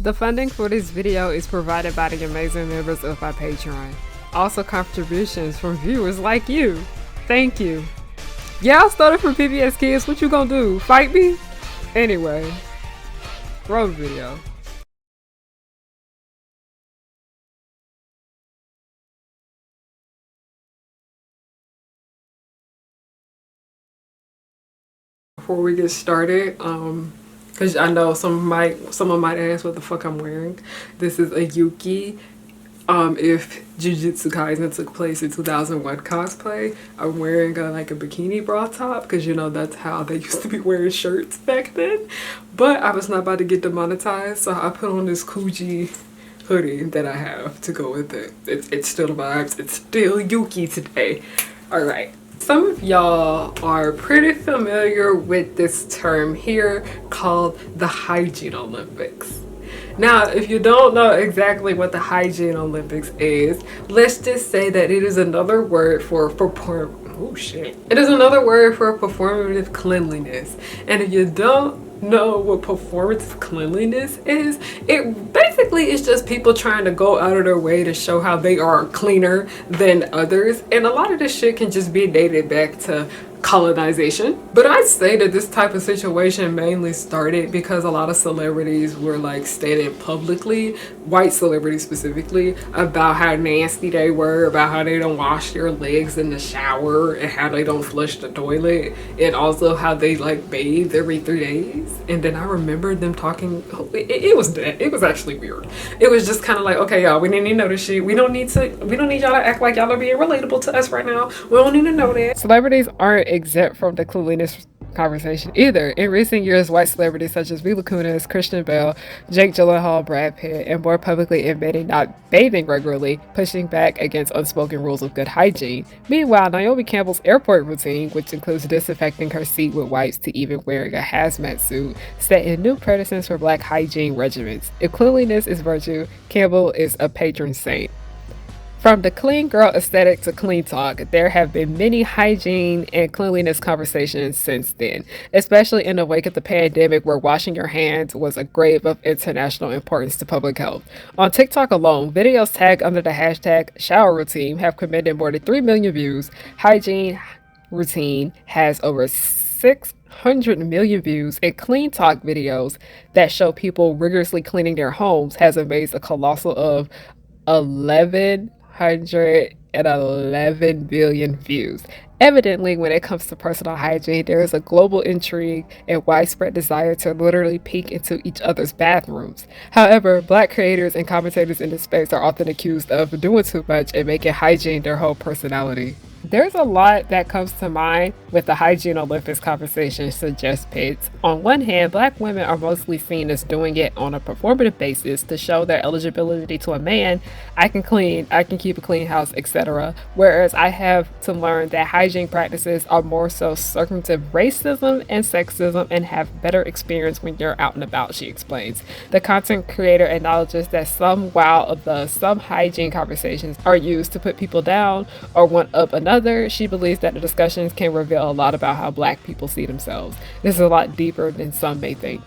The funding for this video is provided by the amazing members of my Patreon. Also contributions from viewers like you. Thank you. Yeah, I started from PBS Kids. What you gonna do? Fight me? Anyway, roll the video. Before we get started, because I know someone might ask what the fuck I'm wearing. This is a Yuki. If Jujutsu Kaisen took place in 2001 cosplay, I'm wearing like a bikini bra top because you know that's how they used to be wearing shirts back then. But I was not about to get demonetized, so I put on this Kuji hoodie that I have to go with it. It's still the vibes. It's still Yuki today. Alright. Some of y'all are pretty familiar with this term here called the Hygiene Olympics. Now, if you don't know exactly what the Hygiene Olympics is, let's just say that it is another word for It is another word for performative cleanliness. And if you don't know what performative cleanliness is, it basically is just people trying to go out of their way to show how they are cleaner than others. And a lot of this shit can just be dated back to colonization. But I'd say that this type of situation mainly started because a lot of celebrities were like stating publicly, white celebrities specifically, about how nasty they were, about how they don't wash their legs in the shower and how they don't flush the toilet, and also how they like bathe every 3 days. And then I remember them talking, it was actually weird. It was just kind of like, okay y'all, we didn't need to know this shit. We don't need y'all to act like y'all are being relatable to us right now. We don't need to know that. Celebrities aren't exempt from the cleanliness conversation either. In recent years, white celebrities such as Mila Kunis, Christian Bale, Jake Gyllenhaal, Brad Pitt, and more publicly admitting not bathing regularly, pushing back against unspoken rules of good hygiene. Meanwhile, Naomi Campbell's airport routine, which includes disinfecting her seat with wipes to even wearing a hazmat suit, set in new precedents for black hygiene regimens. If cleanliness is virtue, Campbell is a patron saint. From the clean girl aesthetic to clean talk, there have been many hygiene and cleanliness conversations since then, especially in the wake of the pandemic where washing your hands was a grave of international importance to public health. On TikTok alone, videos tagged under the hashtag shower routine have commanded more than 3 million views. Hygiene routine has over 600 million views, and clean talk videos that show people rigorously cleaning their homes has amassed a colossal of 111 billion views. Evidently, when it comes to personal hygiene, there is a global intrigue and widespread desire to literally peek into each other's bathrooms. However, black creators and commentators in this space are often accused of doing too much and making hygiene their whole personality. There's a lot that comes to mind with the Hygiene Olympics conversation, suggests Pitts. On one hand, black women are mostly seen as doing it on a performative basis to show their eligibility to a man. I can clean, I can keep a clean house, etc. Whereas I have to learn that hygiene practices are more so circumventive racism and sexism and have better experience when you're out and about, she explains. The content creator acknowledges that some hygiene conversations are used to put people down or one up another. She believes that the discussions can reveal a lot about how black people see themselves. This is a lot deeper than some may think.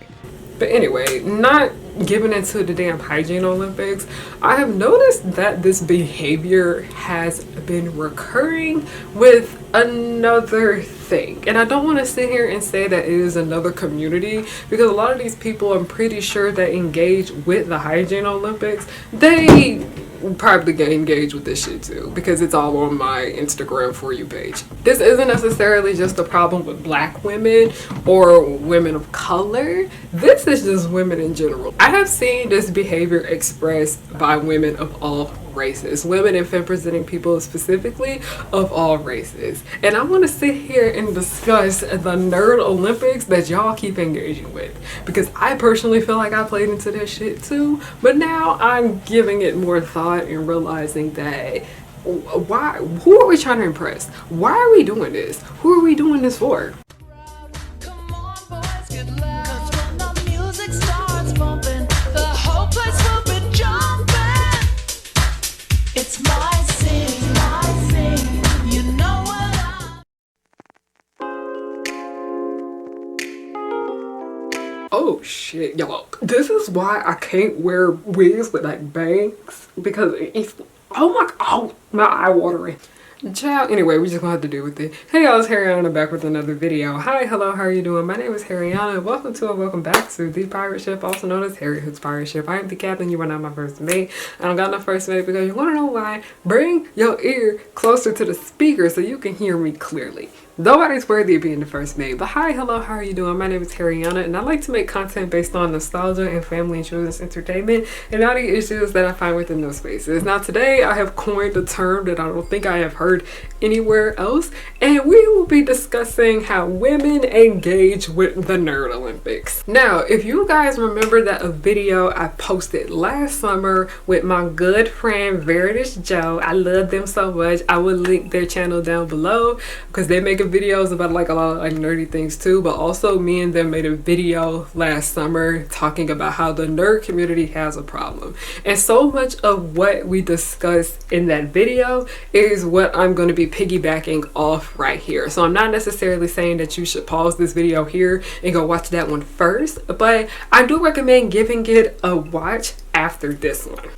But anyway, not giving into the damn Hygiene Olympics, I have noticed that this behavior has been recurring with another thing. And I don't want to sit here and say that it is another community, because a lot of these people, I'm pretty sure, that engage with the Hygiene Olympics, they probably get engaged with this shit too, because it's all on my Instagram For You page. This isn't necessarily just a problem with black women or women of color. This is just women in general. I have seen this behavior expressed by women of all races, women and femme presenting people specifically of all races. And I want to sit here and discuss the nerd Olympics that y'all keep engaging with, because I personally feel like I played into this shit too, but now I'm giving it more thought and realizing that who are we trying to impress? Why are we doing this? Who are we doing this for? Come on, boys, get loud. 'Cause when the music starts bumping, the whole place will be jumping. It's my scene, you know what Oh shit. shit. Yo, this is why I can't wear wigs with like bangs, because it's, oh my eye watering. Child, anyway, we just gonna have to deal with it. Hey y'all, it's Harriana back with another video. Hi, hello, how are you doing? My name is Harriana. Welcome to and welcome back to The Pirate Ship, also known as Harry Hood's Pirate Ship. I am the captain, you are not my first mate. I don't got no first mate because you wanna know why? Bring your ear closer to the speaker so you can hear me clearly. Nobody's worthy of being the first mate. But hi, hello, how are you doing? My name is Harriana, and I like to make content based on nostalgia and family and children's entertainment and all the issues that I find within those spaces. Now today I have coined a term that I don't think I have heard anywhere else, and we will be discussing how women engage with the Nerd Olympics. Now, if you guys remember that a video I posted last summer with my good friend Veritas Joe, I love them so much. I will link their channel down below because they make videos about like a lot of like nerdy things too, but also me and them made a video last summer talking about how the nerd community has a problem, and so much of what we discussed in that video is what I'm going to be piggybacking off right here. So I'm not necessarily saying that you should pause this video here and go watch that one first, but I do recommend giving it a watch after this one.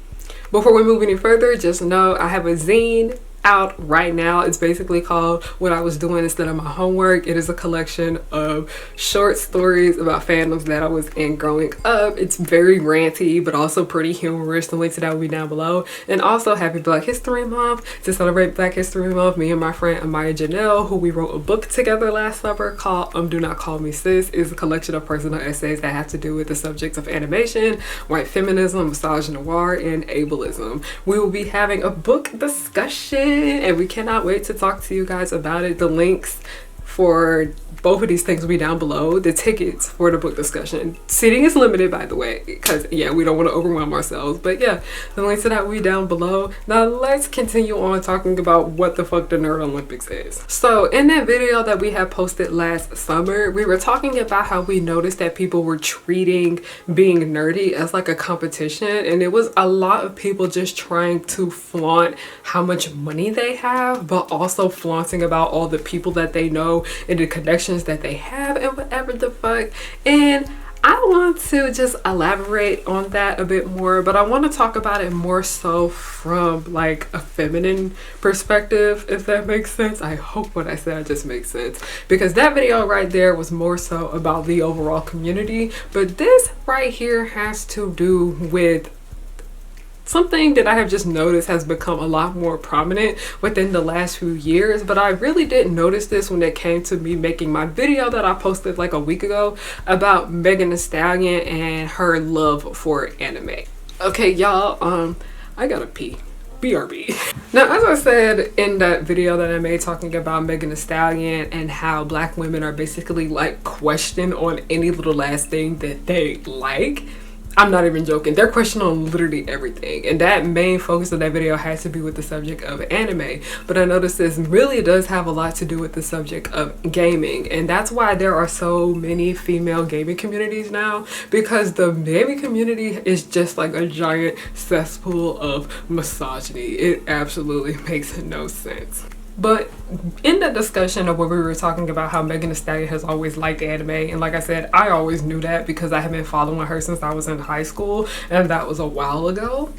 Before we move any further, just know I have a zine out right now. It's basically called What I Was Doing Instead of My Homework. It is a collection of short stories about fandoms that I was in growing up. It's very ranty but also pretty humorous. The link to that will be down below. And also happy Black History Month. To celebrate Black History Month, me and my friend Amaya Janelle, who we wrote a book together last summer called Do Not Call Me Sis, is a collection of personal essays that have to do with the subjects of animation, white feminism, misogynoir, and ableism. We will be having a book discussion and we cannot wait to talk to you guys about it. The links for both of these things will be down below. The tickets for the book discussion. Seating is limited, by the way, because yeah, we don't want to overwhelm ourselves. But yeah, the links to that will be down below. Now let's continue on talking about what the fuck the Nerd Olympics is. So in that video that we had posted last summer, we were talking about how we noticed that people were treating being nerdy as like a competition, and it was a lot of people just trying to flaunt how much money they have, but also flaunting about all the people that they know and the connections that they have and whatever the fuck. And I want to just elaborate on that a bit more, but I want to talk about it more so from like a feminine perspective, if that makes sense. I hope what I said just makes sense, because that video right there was more so about the overall community, but this right here has to do with something that I have just noticed has become a lot more prominent within the last few years, but I really didn't notice this when it came to me making my video that I posted like a week ago about Megan Thee Stallion and her love for anime. Okay, y'all, I gotta pee. BRB. Now, as I said in that video that I made talking about Megan Thee Stallion and how black women are basically like questioned on any little last thing that they like, I'm not even joking. They're questioning on literally everything. And that main focus of that video has to be with the subject of anime. But I noticed this really does have a lot to do with the subject of gaming. And that's why there are so many female gaming communities now, because the gaming community is just like a giant cesspool of misogyny. It absolutely makes no sense. But in the discussion of what we were talking about how Megan Thee Stallion has always liked anime, and like I said, I always knew that because I have been following her since I was in high school, and that was a while ago.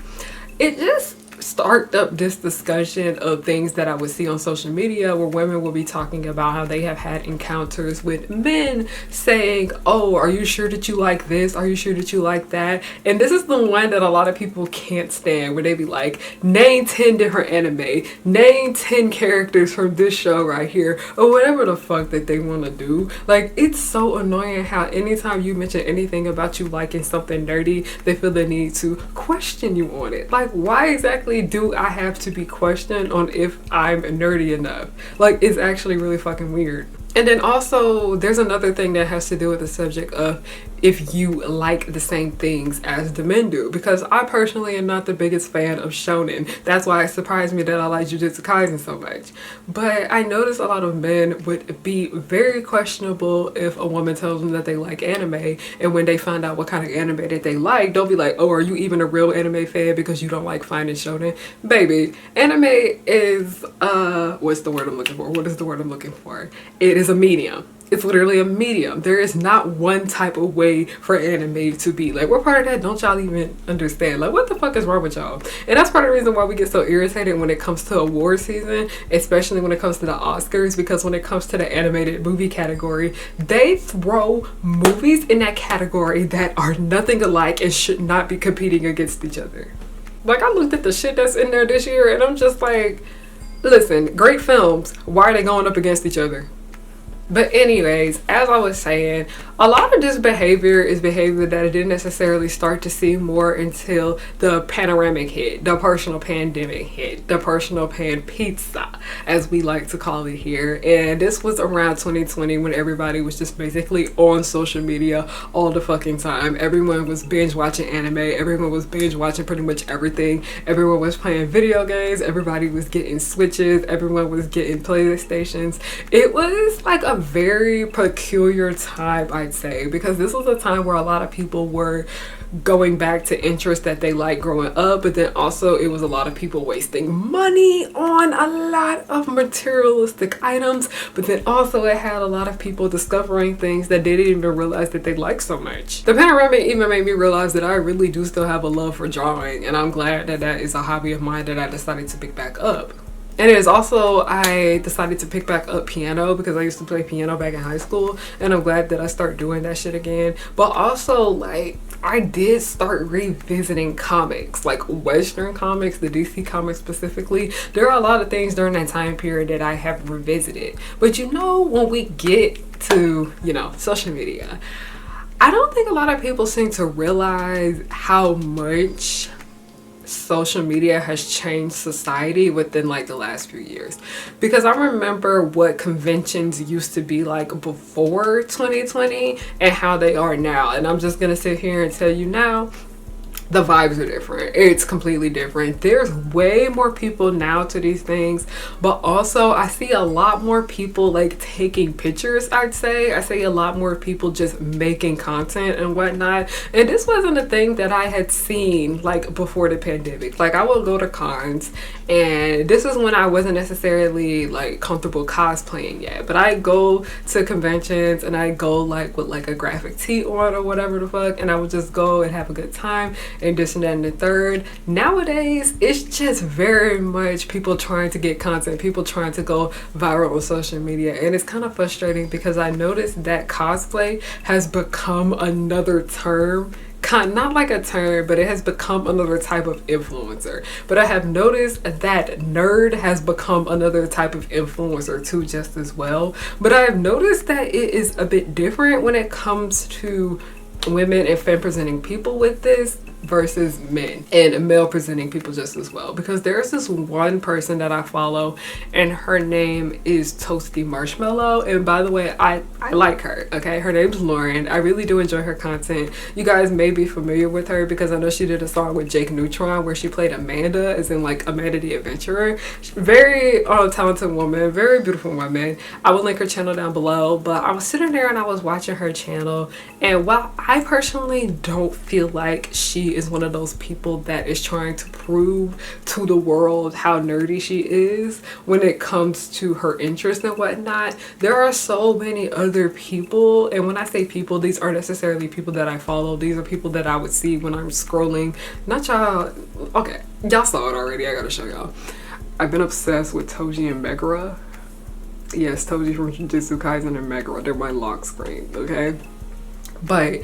It just sparked up this discussion of things that I would see on social media where women will be talking about how they have had encounters with men saying, oh, are you sure that you like this? Are you sure that you like that? And this is the one that a lot of people can't stand, where they be like, name 10 different anime, name 10 characters from this show right here, or whatever the fuck that they want to do. Like, it's so annoying how anytime you mention anything about you liking something nerdy, they feel the need to question you on it. Like, why exactly do I have to be questioned on if I'm nerdy enough? Like, it's actually really fucking weird. And then also there's another thing that has to do with the subject of if you like the same things as the men do, because I personally am not the biggest fan of shonen. That's why it surprised me that I like Jujutsu Kaisen so much. But I noticed a lot of men would be very questionable if a woman tells them that they like anime, and when they find out what kind of anime that they like, they'll be like, oh, are you even a real anime fan because you don't like finding shonen? Baby, anime is what's the word I'm looking for? What is the word I'm looking for? It is a medium. It's literally a medium. There is not one type of way for anime to be. Like, what part of that don't y'all even understand? Like, what the fuck is wrong with y'all? And that's part of the reason why we get so irritated when it comes to award season, especially when it comes to the Oscars, because when it comes to the animated movie category, they throw movies in that category that are nothing alike and should not be competing against each other. Like, I looked at the shit that's in there this year and I'm just like, listen, great films, why are they going up against each other? But anyways, as I was saying, a lot of this behavior is behavior that I didn't necessarily start to see more until the panoramic hit, the personal pandemic hit, the personal pan pizza, as we like to call it here. And this was around 2020 when everybody was just basically on social media all the fucking time. Everyone was binge watching anime, everyone was binge watching pretty much everything. Everyone was playing video games, everybody was getting Switches, everyone was getting PlayStations. It was like a very peculiar time, I'd say, because this was a time where a lot of people were going back to interests that they liked growing up, but then also it was a lot of people wasting money on a lot of materialistic items, but then also it had a lot of people discovering things that they didn't even realize that they liked so much. The panoramic even made me realize that I really do still have a love for drawing, and I'm glad that that is a hobby of mine that I decided to pick back up. And it is also, I decided to pick back up piano because I used to play piano back in high school, and I'm glad that I started doing that shit again. But also, like, I did start revisiting comics, like Western comics, the DC comics specifically. There are a lot of things during that time period that I have revisited. But you know, when we get to, you know, social media, I don't think a lot of people seem to realize how much social media has changed society within like the last few years, because I remember what conventions used to be like before 2020 and how they are now, and I'm just gonna sit here and tell you now, the vibes are different. It's completely different. There's way more people now to these things, but also I see a lot more people like taking pictures. I'd say I see a lot more people just making content and whatnot, and this wasn't a thing that I had seen like before the pandemic. Like, I would go to cons, and this is when I wasn't necessarily like comfortable cosplaying yet, but I go to conventions and I go like with like a graphic tee on or whatever the fuck, and I would just go and have a good time and this and that and the third. Nowadays, it's just very much people trying to get content, people trying to go viral on social media, and it's kind of frustrating because I noticed that cosplay has become another term. Not like a term, but it has become another type of influencer. But I have noticed that nerd has become another type of influencer too, just as well. But I have noticed that it is a bit different when it comes to women and femme presenting people with this versus men and male presenting people just as well, because there's this one person that I follow and her name is Toasty Marshmallow, and by the way, I like her. Okay, her name's Lauren. I really do enjoy her content. You guys may be familiar with her because I know she did a song with Jake Neutron where she played Amanda, as in like Amanda the Adventurer. Very talented woman, very beautiful woman. I will link her channel down below. But I was sitting there and I was watching her channel, and while I personally don't feel like she is one of those people that is trying to prove to the world how nerdy she is when it comes to her interest and whatnot, there are so many other people, and when I say people, these aren't necessarily people that I follow. These are people that I would see when I'm scrolling. Not y'all. Okay, y'all saw it already. I gotta show y'all. I've been obsessed with Toji and Megara. Yes, Toji from Jujutsu Kaisen and Megara. They're my lock screen, okay? But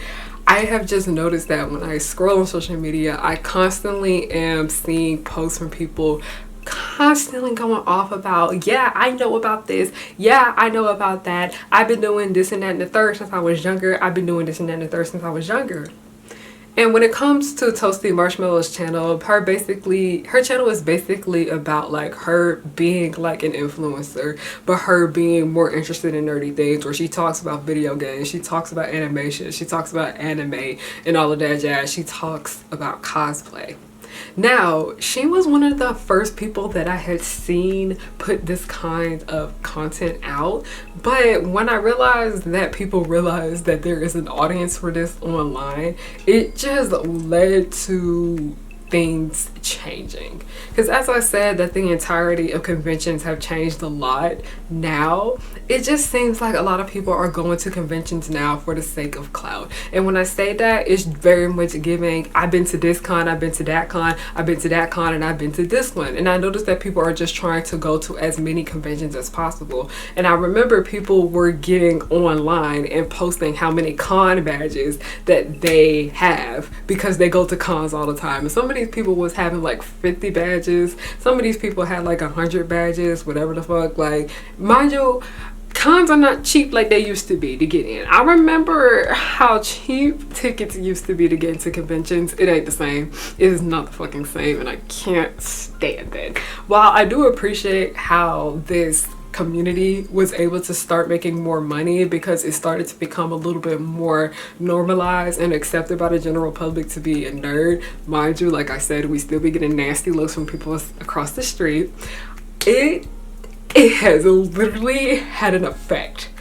I have just noticed that when I scroll on social media, I constantly am seeing posts from people constantly going off about, yeah, I know about this, yeah, I know about that, I've been doing this and that and the third since I was younger, I've been doing this and that and the third since I was younger. And when it comes to Toasty Marshmallow's channel, her channel is basically about like her being like an influencer, but her being more interested in nerdy things, where she talks about video games, she talks about animation, she talks about anime and all of that jazz. She talks about cosplay. Now, she was one of the first people that I had seen put this kind of content out, but when I realized that people realized that there is an audience for this online, it just led to things changing. Because as I said, that the entirety of conventions have changed a lot now. It just seems like a lot of people are going to conventions now for the sake of clout. And when I say that, it's very much giving, I've been to this con, I've been to that con, I've been to that con, and I've been to this one. And I noticed that people are just trying to go to as many conventions as possible. And I remember people were getting online and posting how many con badges that they have because they go to cons all the time. And some of these people was having like 50 badges. Some of these people had like 100 badges, whatever the fuck. Like, mind you, cons are not cheap like they used to be to get in. I remember how cheap tickets used to be to get into conventions. It ain't the same. It is not the fucking same, and I can't stand it. While I do appreciate how this community was able to start making more money because it started to become a little bit more normalized and accepted by the general public to be a nerd. Mind you, like I said, we still be getting nasty looks from people across the street. It has literally had an effect.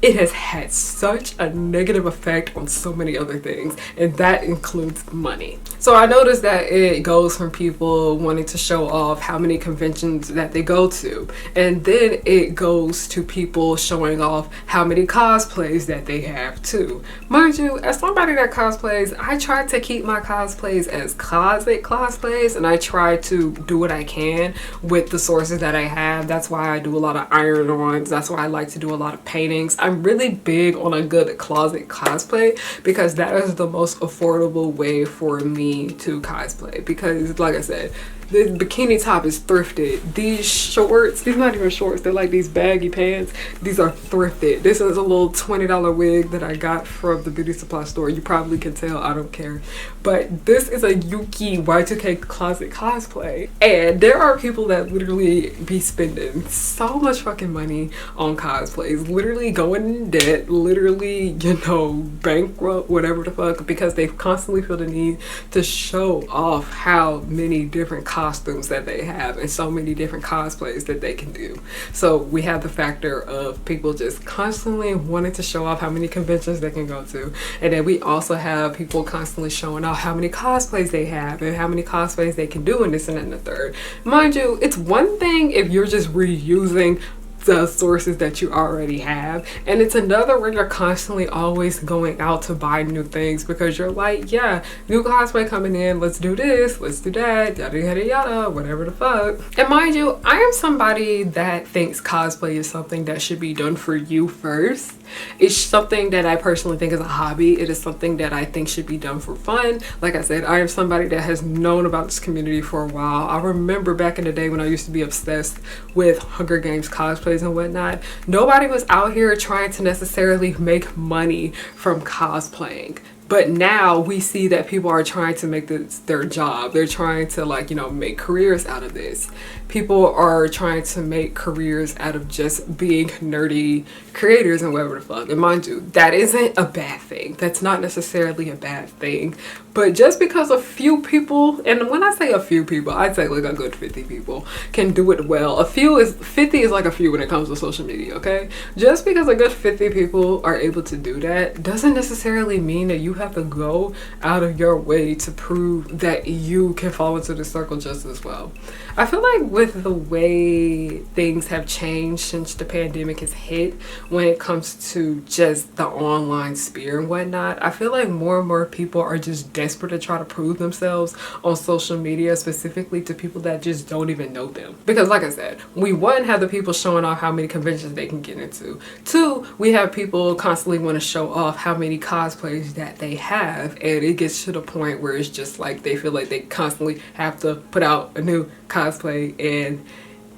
It has had such a negative effect on so many other things, and that includes money. So I noticed that it goes from people wanting to show off how many conventions that they go to, and then it goes to people showing off how many cosplays that they have too. Mind you, as somebody that cosplays, I try to keep my cosplays as closet cosplays, and I try to do what I can with the sources that I have. That's why I do a lot of iron-ons. That's why I like to do a lot of paintings. I'm really big on a good closet cosplay because that is the most affordable way for me to cosplay. Because like I said, the bikini top is thrifted. These shorts, these not even shorts, they're like these baggy pants. These are thrifted. This is a little $20 wig that I got from the beauty supply store. You probably can tell, I don't care. But this is a Yuki Y2K closet cosplay. And there are people that literally be spending so much fucking money on cosplays. Literally going in debt, literally, you know, bankrupt, whatever the fuck, because they constantly feel the need to show off how many different costumes that they have and so many different cosplays that they can do. So we have the factor of people just constantly wanting to show off how many conventions they can go to, and then we also have people constantly showing off how many cosplays they have and how many cosplays they can do, and this and that and the third. Mind you, it's one thing if you're just reusing the sources that you already have, and it's another when you're constantly always going out to buy new things because you're like, yeah, new cosplay coming in, let's do this, let's do that, yada yada yada, whatever the fuck. And mind you, I am somebody that thinks cosplay is something that should be done for you first. It's something that I personally think is a hobby. It is something that I think should be done for fun. Like I said, I am somebody that has known about this community for a while. I remember back in the day when I used to be obsessed with Hunger Games cosplays and whatnot. Nobody was out here trying to necessarily make money from cosplaying. But now we see that people are trying to make this their job. They're trying to, like, you know, make careers out of this. People are trying to make careers out of just being nerdy creators and whatever the fuck. And mind you, that isn't a bad thing. That's not necessarily a bad thing. But just because a few people, and when I say a few people, I'd say like a good 50 people can do it well. 50 is like a few when it comes to social media, okay? Just because a good 50 people are able to do that doesn't necessarily mean that you have to go out of your way to prove that you can fall into the circle just as well. I feel like with the way things have changed since the pandemic has hit when it comes to just the online sphere and whatnot, I feel like more and more people are just desperate to try to prove themselves on social media, specifically to people that just don't even know them. Because like I said, we one, have the people showing off how many conventions they can get into. Two, we have people constantly want to show off how many cosplays that they have, and it gets to the point where it's just like they feel like they constantly have to put out a new cosplay. And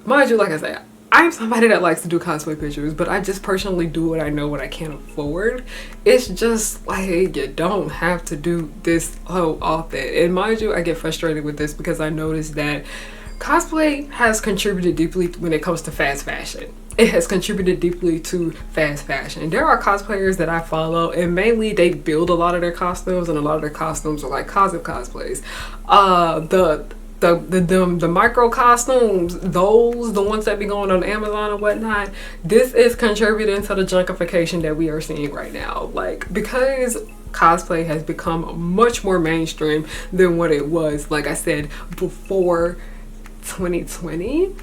mind you, like I said, I'm somebody that likes to do cosplay pictures, but I just personally do what I know what I can afford. It's just like, you don't have to do this so often. And mind you, I get frustrated with this because I noticed that cosplay has contributed deeply when it comes to fast fashion. It has contributed deeply to fast fashion. There are cosplayers that I follow, and mainly they build a lot of their costumes, and a lot of their costumes are like cosplays. The micro costumes, those, the ones that be going on Amazon and whatnot, this is contributing to the junkification that we are seeing right now. Like, because cosplay has become much more mainstream than what it was, like I said, before 2020.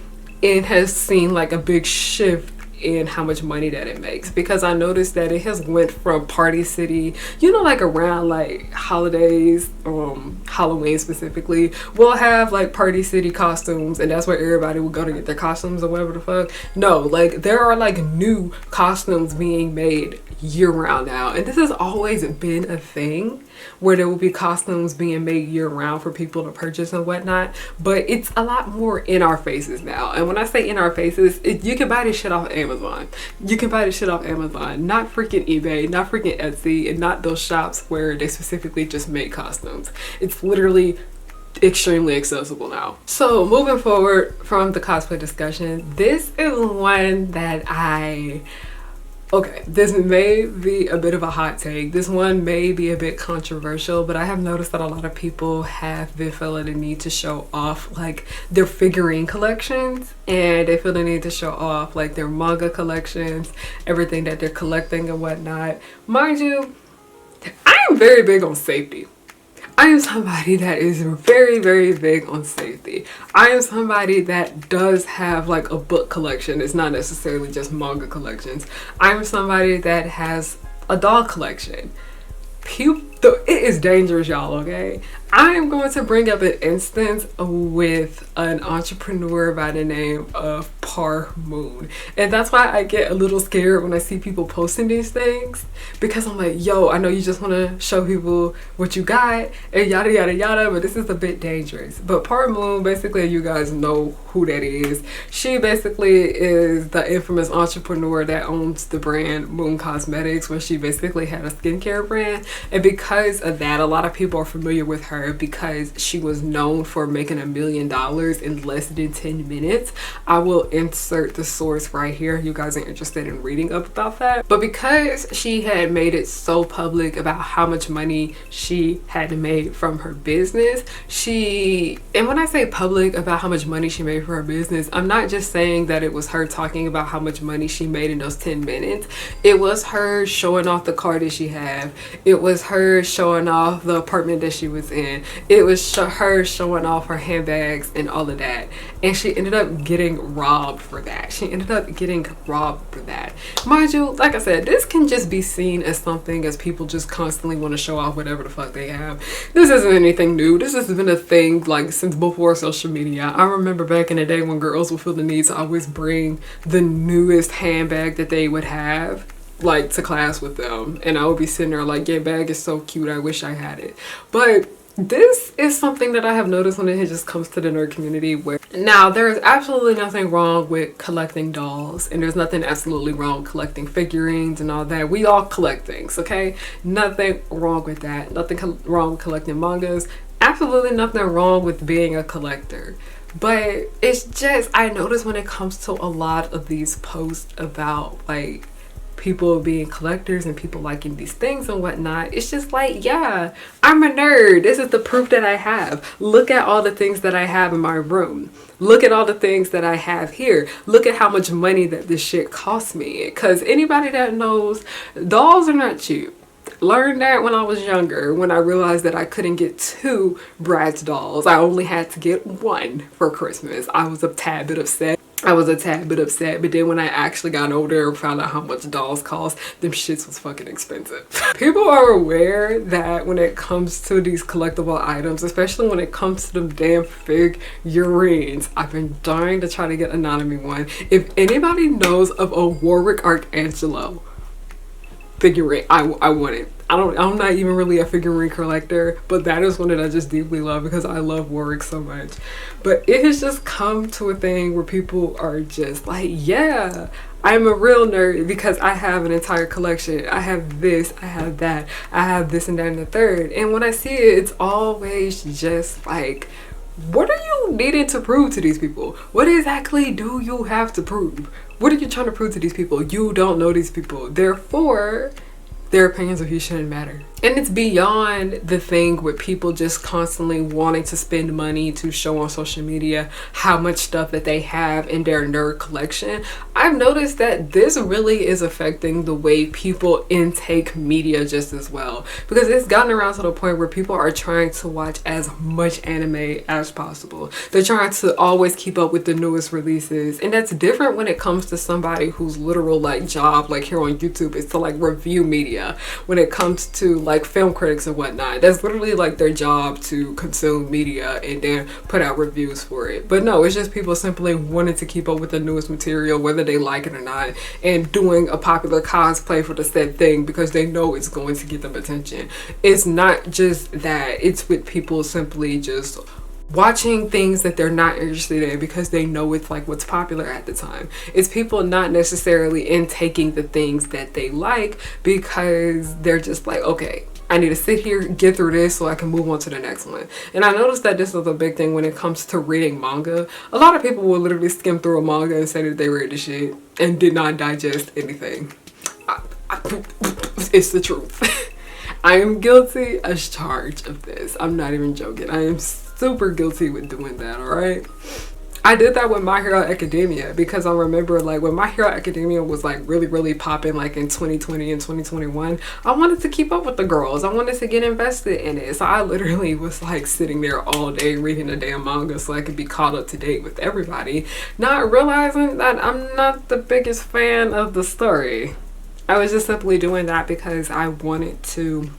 It has seen like a big shift in how much money that it makes, because I noticed that it has went from Party City, you know, like around like holidays, Halloween specifically, we'll have like Party City costumes, and that's where everybody will go to get their costumes or whatever the fuck. No, like there are like new costumes being made year round now, and this has always been a thing where there will be costumes being made year round for people to purchase and whatnot, but it's a lot more in our faces now. And when I say in our faces, you can buy this shit off Amazon. You can buy this shit off Amazon, not freaking eBay, not freaking Etsy, and not those shops where they specifically just make costumes. It's literally extremely accessible now. So moving forward from the cosplay discussion, this is one that okay, this may be a bit of a hot take. This one may be a bit controversial, but I have noticed that a lot of people have been feeling the need to show off like their figurine collections, and they feel the need to show off like their manga collections, everything that they're collecting and whatnot. Mind you, I am very big on safety. I am somebody that is very, very big on safety. I am somebody that does have like a book collection. It's not necessarily just manga collections. I'm somebody that has a doll collection. It is dangerous, y'all, okay? I am going to bring up an instance with an entrepreneur by the name of Par Moon. And that's why I get a little scared when I see people posting these things, because I'm like, yo, I know you just want to show people what you got and yada yada yada, but this is a bit dangerous. But Par Moon, basically, you guys know who that is. She basically is the infamous entrepreneur that owns the brand Moon Cosmetics, where she basically had a skincare brand. And because of that, a lot of people are familiar with her because she was known for making $1 million in less than 10 minutes. I will insert the source right here. You guys are interested in reading up about that. But because she had made it so public about how much money she had made from her business, and when I say public about how much money she made for her business, I'm not just saying that it was her talking about how much money she made in those 10 minutes. It was her showing off the car that she had. It was her showing off the apartment that she was in. It was her showing off her handbags and all of that. And she ended up getting robbed for that. Mind you, like I said, this can just be seen as something as people just constantly want to show off whatever the fuck they have. This isn't anything new. This has been a thing like since before social media. I remember back in the day when girls would feel the need to always bring the newest handbag that they would have like to class with them, and I would be sitting there like, your bag is so cute, I wish I had it. But this is something that I have noticed when it just comes to the nerd community, where now there is absolutely nothing wrong with collecting dolls, and there's nothing absolutely wrong collecting figurines and all that. We all collect things, okay? Nothing wrong with that. Nothing wrong with collecting mangas. Absolutely nothing wrong with being a collector. But it's just, I notice when it comes to a lot of these posts about like people being collectors and people liking these things and whatnot, it's just like, yeah, I'm a nerd. This is the proof that I have. Look at all the things that I have in my room. Look at all the things that I have here. Look at how much money that this shit cost me. Because anybody that knows, dolls are not cheap. Learned that when I was younger, when I realized that I couldn't get 2 Bratz dolls. I only had to get 1 for Christmas. I was a tad bit upset. But then when I actually got older and found out how much dolls cost, them shits was fucking expensive. People are aware that when it comes to these collectible items, especially when it comes to them damn figurines, I've been dying to try to get Anatomy one. If anybody knows of a Warwick Arcangelo figurine, I want it. I'm not even really a figurine collector, but that is one that I just deeply love because I love Warwick so much. But it has just come to a thing where people are just like, yeah, I'm a real nerd because I have an entire collection. I have this, I have that, I have this and that and the third. And when I see it, it's always just like, what are you needing to prove to these people? What exactly do you have to prove? What are you trying to prove to these people? You don't know these people. Therefore, their opinions of you shouldn't matter. And it's beyond the thing with people just constantly wanting to spend money to show on social media how much stuff that they have in their nerd collection. I've noticed that this really is affecting the way people intake media just as well, because it's gotten around to the point where people are trying to watch as much anime as possible. They're trying to always keep up with the newest releases, and that's different when it comes to somebody whose literal like job, like here on YouTube, is to like review media. When it comes to like film critics and whatnot, that's literally like their job, to consume media and then put out reviews for it. But no, it's just people simply wanting to keep up with the newest material, whether they like it or not, and doing a popular cosplay for the said thing because they know it's going to get them attention. It's not just that, it's with people simply just watching things that they're not interested in because they know it's like what's popular at the time. It's people not necessarily intaking the things that they like because they're just like, okay, I need to sit here, get through this so I can move on to the next one. And I noticed that this is a big thing when it comes to reading manga. A lot of people will literally skim through a manga and say that they read the shit and did not digest anything. It's the truth. I am guilty as charged of this. I'm not even joking. I am super guilty with doing that, alright? I did that with My Hero Academia because I remember like when My Hero Academia was like really popping like in 2020 and 2021, I wanted to keep up with the girls. I wanted to get invested in it. So I literally was like sitting there all day reading the damn manga so I could be caught up to date with everybody, not realizing that I'm not the biggest fan of the story. I was just simply doing that because I wanted to,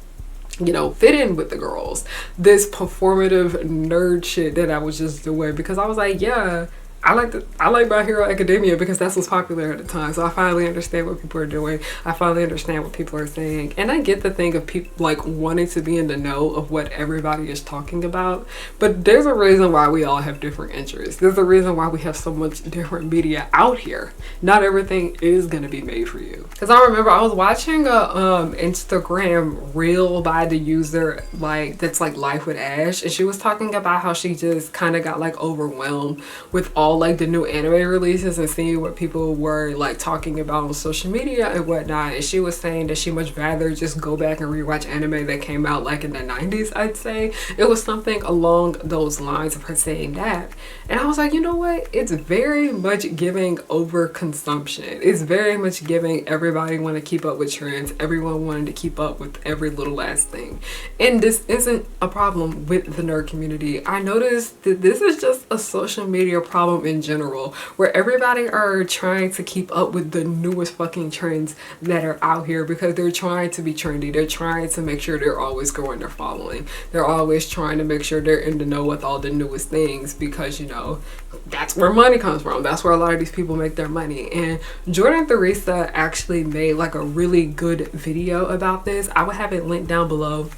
you know, fit in with the girls. This performative nerd shit that I was just doing because I was like, yeah, I like My Hero Academia because that's what's popular at the time. So I finally understand what people are doing. I finally understand what people are saying. And I get the thing of people like wanting to be in the know of what everybody is talking about. But there's a reason why we all have different interests. There's a reason why we have so much different media out here. Not everything is gonna be made for you. Because I remember I was watching a Instagram reel by the user like that's like Life with Ash, and she was talking about how she just kind of got like overwhelmed with all like the new anime releases and seeing what people were like talking about on social media and whatnot. And she was saying that she much rather just go back and rewatch anime that came out like in the 90s. I'd say it was something along those lines of her saying that. And I was like, you know what, it's very much giving over consumption. It's very much giving everybody want to keep up with trends, everyone wanting to keep up with every little last thing. And this isn't a problem with the nerd community. I noticed that this is just a social media problem in general, where everybody are trying to keep up with the newest fucking trends that are out here because they're trying to be trendy. They're trying to make sure they're always growing their following. They're always trying to make sure they're in the know with all the newest things because, you know, that's where money comes from. That's where a lot of these people make their money. And Jordan Theresa actually made like a really good video about this. I would have it linked down below.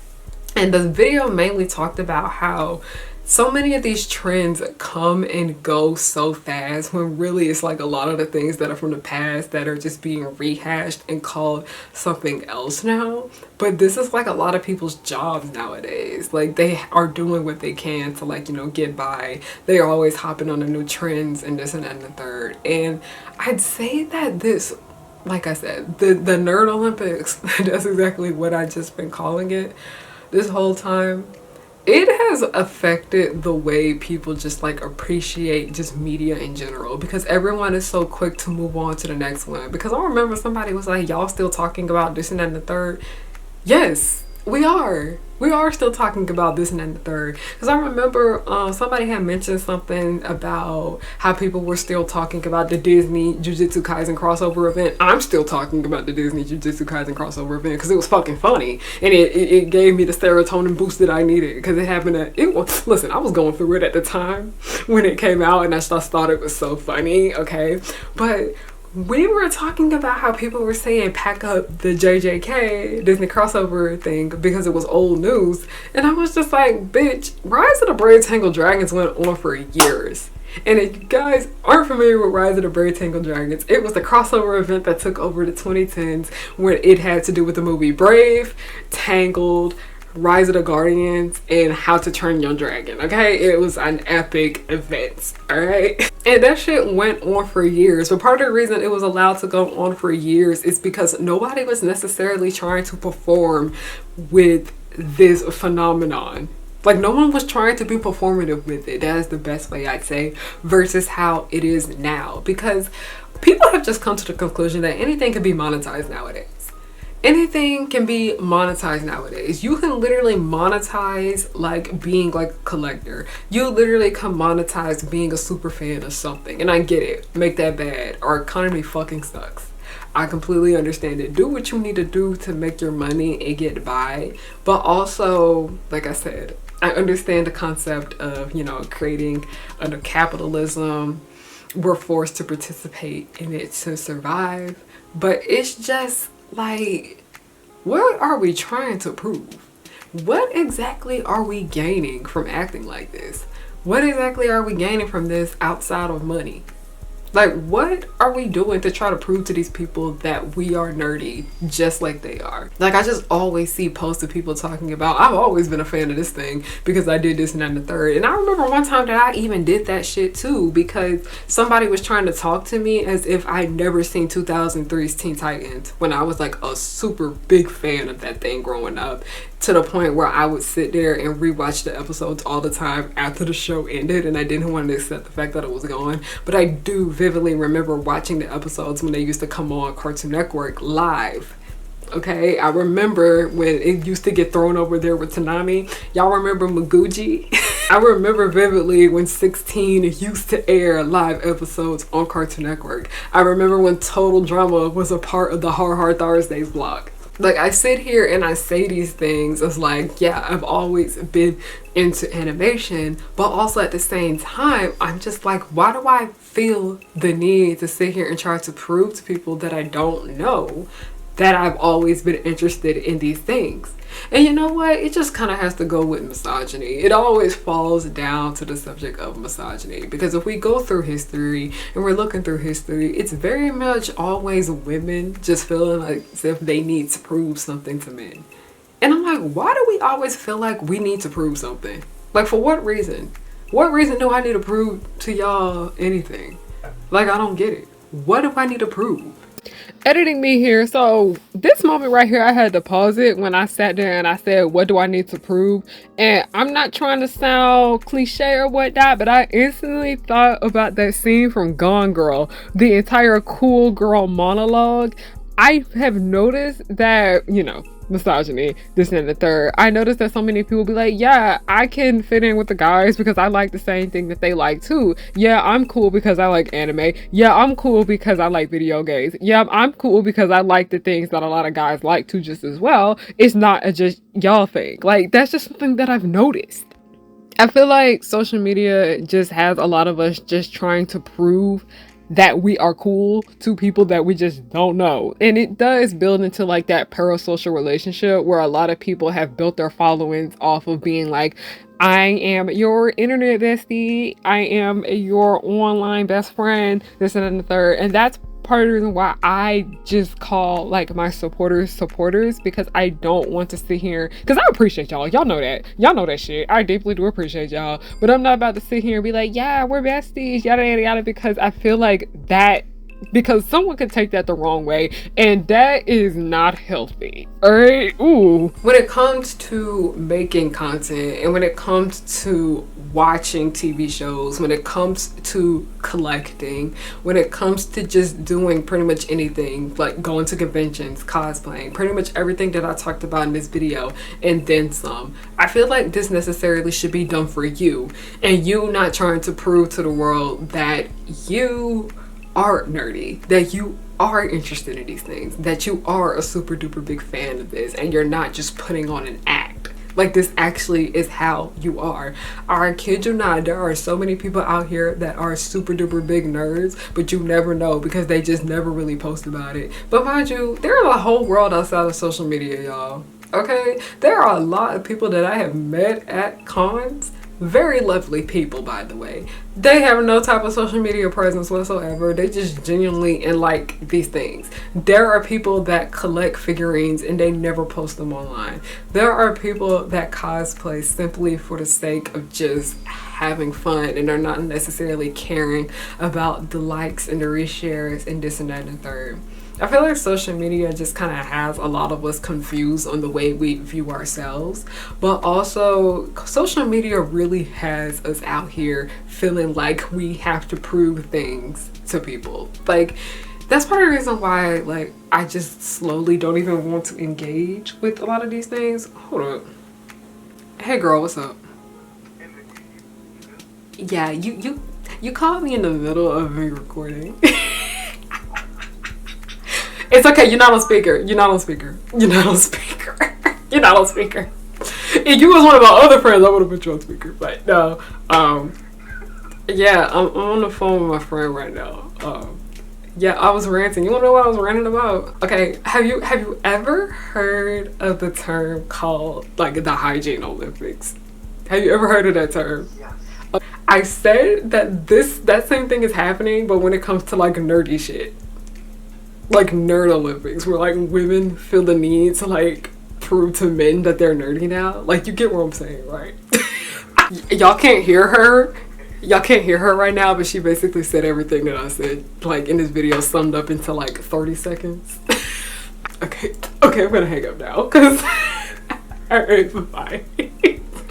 And the video mainly talked about how so many of these trends come and go so fast when really it's like a lot of the things that are from the past that are just being rehashed and called something else now. But this is like a lot of people's jobs nowadays. Like they are doing what they can to like, you know, get by. They are always hopping on the new trends and this and that and the third. And I'd say that this, like I said, the Nerd Olympics, that's exactly what I just been calling it this whole time. It has affected the way people just like appreciate just media in general because everyone is so quick to move on to the next one. Because I remember somebody was like, y'all still talking about this and that and the third? Yes, we are. We are still talking about this and that and the third. Because I remember somebody had mentioned something about how people were still talking about the Disney Jujutsu Kaisen crossover event. I'm still talking about the Disney Jujutsu Kaisen crossover event because it was fucking funny. And it gave me the serotonin boost that I needed because it happened to, listen, I was going through it at the time when it came out and I just thought it was so funny, okay? But we were talking about how people were saying pack up the JJK Disney crossover thing because it was old news. And I was just like, bitch, Rise of the Brave Tangled Dragons went on for years. And if you guys aren't familiar with Rise of the Brave Tangled Dragons, it was the crossover event that took over the 2010s when it had to do with the movie Brave, Tangled, Rise of the Guardians, and How to Train Your Dragon. Okay, it was an epic event. All right, and that shit went on for years. But part of the reason it was allowed to go on for years is because nobody was necessarily trying to perform with this phenomenon. Like, no one was trying to be performative with it. That is the best way I'd say, versus how it is now. Because people have just come to the conclusion that anything can be monetized nowadays. Anything can be monetized nowadays. You can literally monetize like being like a collector. You literally can monetize being a super fan of something. And I get it. Make that bad. Our economy fucking sucks. I completely understand it. Do what you need to do to make your money and get by. But also, like I said, I understand the concept of, you know, creating under capitalism. We're forced to participate in it to survive. But it's just like, what are we trying to prove? What exactly are we gaining from acting like this? What exactly are we gaining from this outside of money? Like, what are we doing to try to prove to these people that we are nerdy just like they are? Like, I just always see posts of people talking about, I've always been a fan of this thing because I did this and that and the third. And I remember one time that I even did that shit too, because somebody was trying to talk to me as if I'd never seen 2003's Teen Titans, when I was like a super big fan of that thing growing up, to the point where I would sit there and rewatch the episodes all the time after the show ended, and I didn't want to accept the fact that it was gone. But I do vividly remember watching the episodes when they used to come on Cartoon Network live. Okay, I remember when it used to get thrown over there with Tanami. Y'all remember Maguji? I remember vividly when 16 used to air live episodes on Cartoon Network. I remember when Total Drama was a part of the Hard Thursdays block. Like, I sit here and I say these things as like, yeah, I've always been into animation, but also at the same time, I'm just like, why do I feel the need to sit here and try to prove to people that I don't know that I've always been interested in these things? And you know what? It just kind of has to go with misogyny. It always falls down to the subject of misogyny, because if we go through history and we're looking through history, it's very much always women just feeling like as if they need to prove something to men. And I'm like, why do we always feel like we need to prove something? Like, for what reason? What reason do I need to prove to y'all anything? Like, I don't get it. What do I need to prove? Editing me here, so this moment right here, I had to pause it when I sat there and I said, what do I need to prove? And I'm not trying to sound cliche or whatnot, but I instantly thought about that scene from Gone Girl, the entire cool girl monologue. I have noticed that, you know, misogyny, this and the third. I noticed that so many people be like, yeah, I can fit in with the guys because I like the same thing that they like too. Yeah, I'm cool because I like anime. Yeah, I'm cool because I like video games. Yeah, I'm cool because I like the things that a lot of guys like too just as well. It's not a just y'all thing. Like, that's just something that I've noticed. I feel like social media just has a lot of us just trying to prove that we are cool to people that we just don't know. And it does build into like that parasocial relationship where a lot of people have built their followings off of being like, I am your internet bestie, I am your online best friend, this and the third. And that's part of the reason why I just call like my supporters, because I don't want to sit here, because I appreciate y'all know that shit, I deeply do appreciate y'all, but I'm not about to sit here and be like, yeah, we're besties, yada yada yada, because I feel like that, because someone could take that the wrong way, and that is not healthy. All right. Ooh. When it comes to making content, and when it comes to watching TV shows, when it comes to collecting, when it comes to just doing pretty much anything, like going to conventions, cosplaying, pretty much everything that I talked about in this video and then some, I feel like this necessarily should be done for you, and you not trying to prove to the world that you are nerdy, that you are interested in these things, that you are a super duper big fan of this, and you're not just putting on an act. Like, this actually is how you are. I kid you not, there are so many people out here that are super duper big nerds, but you never know because they just never really post about it. But mind you, there is a whole world outside of social media, y'all. Okay? There are a lot of people that I have met at cons Very lovely people, by the way. They have no type of social media presence whatsoever. They just genuinely and like these things. There are people that collect figurines and they never post them online. There are people that cosplay simply for the sake of just having fun, and they're not necessarily caring about the likes and the reshares and this and that and the third. I feel like social media just kind of has a lot of us confused on the way we view ourselves, but also social media really has us out here feeling like we have to prove things to people. Like, that's part of the reason why, like, I just slowly don't even want to engage with a lot of these things. Hold up. Hey girl, what's up? Yeah, you called me in the middle of me recording. It's okay, you're not on speaker. You're not on speaker. You're not on speaker. You're not on speaker. If you was one of my other friends, I would have put you on speaker. But no. Yeah, I'm on the phone with my friend right now. Yeah, I was ranting. You wanna know what I was ranting about? Okay, have you ever heard of the term called like the hygiene Olympics? Have you ever heard of that term? Yes. I said that same thing is happening, but when it comes to like nerdy shit. Like nerd Olympics, where like women feel the need to like prove to men that they're nerdy now. Like, you get what I'm saying, right? Y'all can't hear her. Y'all can't hear her right now, but she basically said everything that I said, like in this video, summed up into like 30 seconds. Okay, I'm gonna hang up now, cause alright, bye.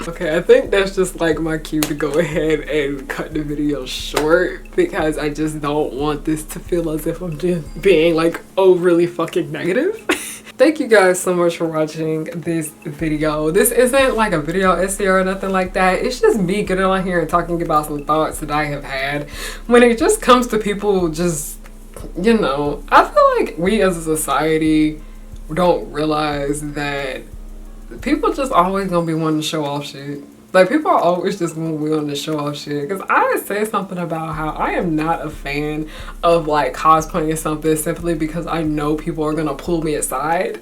Okay, I think that's just like my cue to go ahead and cut the video short, because I just don't want this to feel as if I'm just being like overly fucking negative. Thank you guys so much for watching this video. This isn't like a video essay or nothing like that. It's just me getting on here and talking about some thoughts that I have had when it just comes to people just, you know, I feel like we as a society don't realize that people just always gonna be wanting to show off shit. Like, people are always just gonna be wanting to show off shit. Because I said something about how I am not a fan of like cosplaying something simply because I know people are gonna pull me aside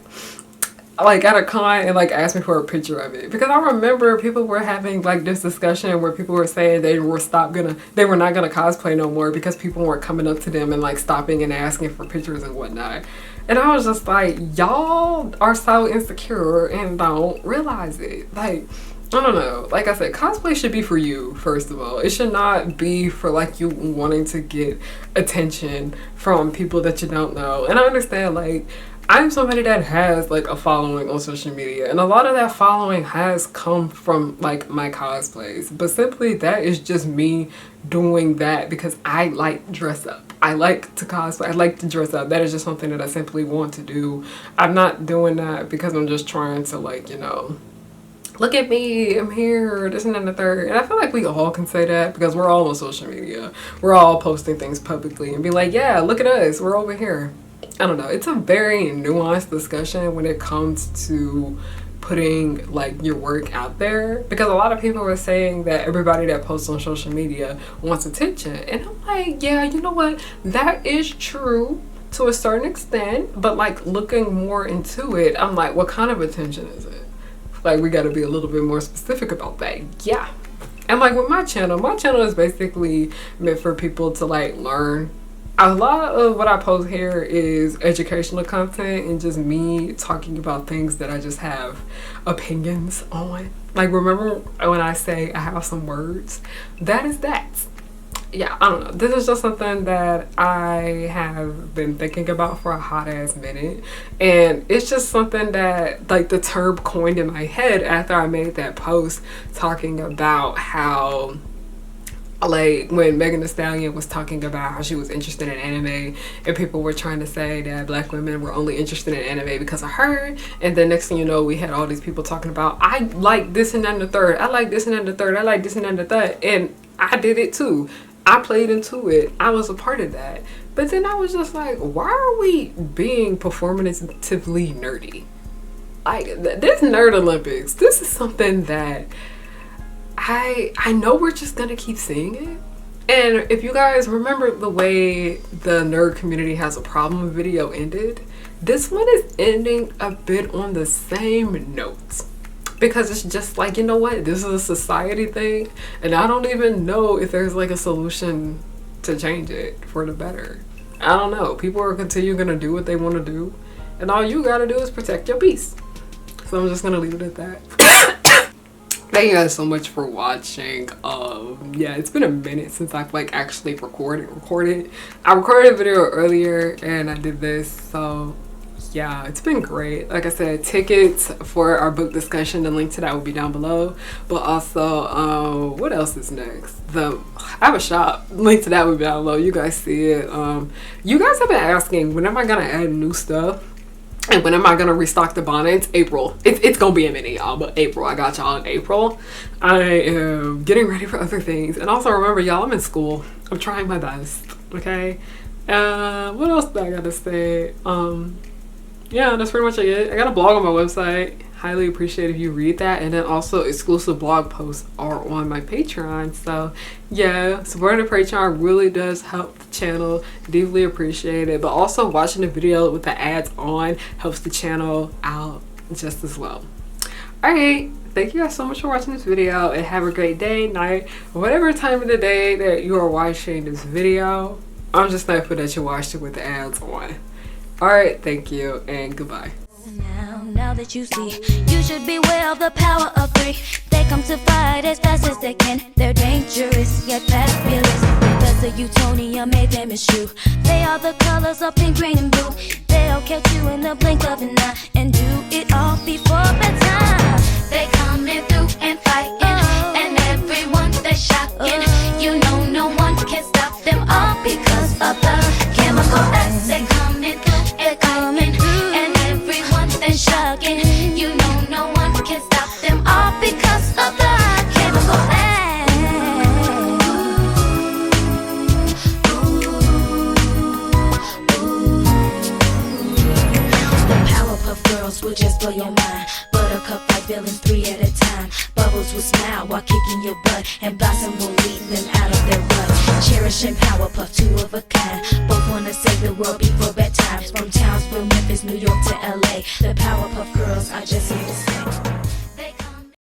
like at a con and like ask me for a picture of it. Because I remember people were having like this discussion where people were saying they were not gonna cosplay no more because people weren't coming up to them and like stopping and asking for pictures and whatnot. And I was just like, y'all are so insecure and don't realize it. Like, I don't know. Like I said, cosplay should be for you, first of all. It should not be for like you wanting to get attention from people that you don't know. And I understand, like, I'm somebody that has like a following on social media, and a lot of that following has come from like my cosplays, but simply that is just me doing that because I like dress up. I like to cosplay. I like to dress up. That is just something that I simply want to do. I'm not doing that because I'm just trying to, like, you know, look at me, I'm here, this and then the third. And I feel like we all can say that because we're all on social media. We're all posting things publicly and be like, yeah, look at us, we're over here. I don't know. It's a very nuanced discussion when it comes to putting like your work out there, because a lot of people are saying that everybody that posts on social media wants attention, and I'm like, yeah, you know what, that is true to a certain extent, but like looking more into it, I'm like, what kind of attention is it? Like, we got to be a little bit more specific about that. Yeah. And like with my channel is basically meant for people to like learn. A lot of what I post here is educational content and just me talking about things that I just have opinions on. Like, remember when I say I have some words? That is that. Yeah, I don't know. This is just something that I have been thinking about for a hot ass minute. And it's just something that, like, the term coined in my head after I made that post talking about how, like, when Megan Thee Stallion was talking about how she was interested in anime and people were trying to say that black women were only interested in anime because of her, and then next thing you know, we had all these people talking about, I like this and that and the third, I like this and that and the third, I like this and that and the third, and I did it too. I played into it. I was a part of that. But then I was just like, why are we being performatively nerdy? Like, this Nerd Olympics, this is something that I know we're just gonna keep seeing it. And if you guys remember the way the nerd community has a problem video ended, this one is ending a bit on the same notes. because it's just like, you know what, this is a society thing, and I don't even know if there's like a solution to change it for the better. I don't know. People are gonna do what they want to do, and all you gotta do is protect your peace. So I'm just gonna leave it at that. Thank you guys so much for watching. Yeah, it's been a minute since I've like actually recorded. I recorded a video earlier and I did this, so yeah, it's been great. Like I said, tickets for our book discussion, the link to that will be down below. But also, what else is next? I have a shop, link to that will be down below. You guys see it. You guys have been asking, when am I gonna add new stuff? And when am I gonna restock the bonnets? April. It's gonna be a minute, y'all, but April. I got y'all in April. I am getting ready for other things. And also remember, y'all, I'm in school. I'm trying my best, okay? What else do I gotta say? Yeah, that's pretty much it. I got a blog on my website. Highly appreciate if you read that. And then also exclusive blog posts are on my Patreon. So yeah, supporting the Patreon really does help the channel. Deeply appreciate it. But also watching the video with the ads on helps the channel out just as well. Alright, thank you guys so much for watching this video, and have a great day, night, whatever time of the day that you are watching this video. I'm just thankful that you watched it with the ads on. Alright, thank you, and goodbye. Now that you see, you should beware of the power of three. They come to fight as fast as they can. They're dangerous yet fabulous. Because the Utonium made them eschew. They are the colors of pink, green, and blue. They'll catch you in the blink of an eye and do it all before bedtime. They coming through and fighting, and everyone they're shocking. You know no one can stop them all because of the chemical X. They coming through and coming, and everyone they're shocking. You know no one can stop them all because of the chemical X. The Powerpuff Girls will just blow your mind. Buttercup fight villains 3 at a time. Bubbles will smile while kicking your butt, and Blossom will lead them out of their rut. Cherish and Powerpuff, 2 of a kind. Both wanna save the world before bedtime. From Townsville, Memphis, New York to LA, the Powerpuff Girls are just here to stay.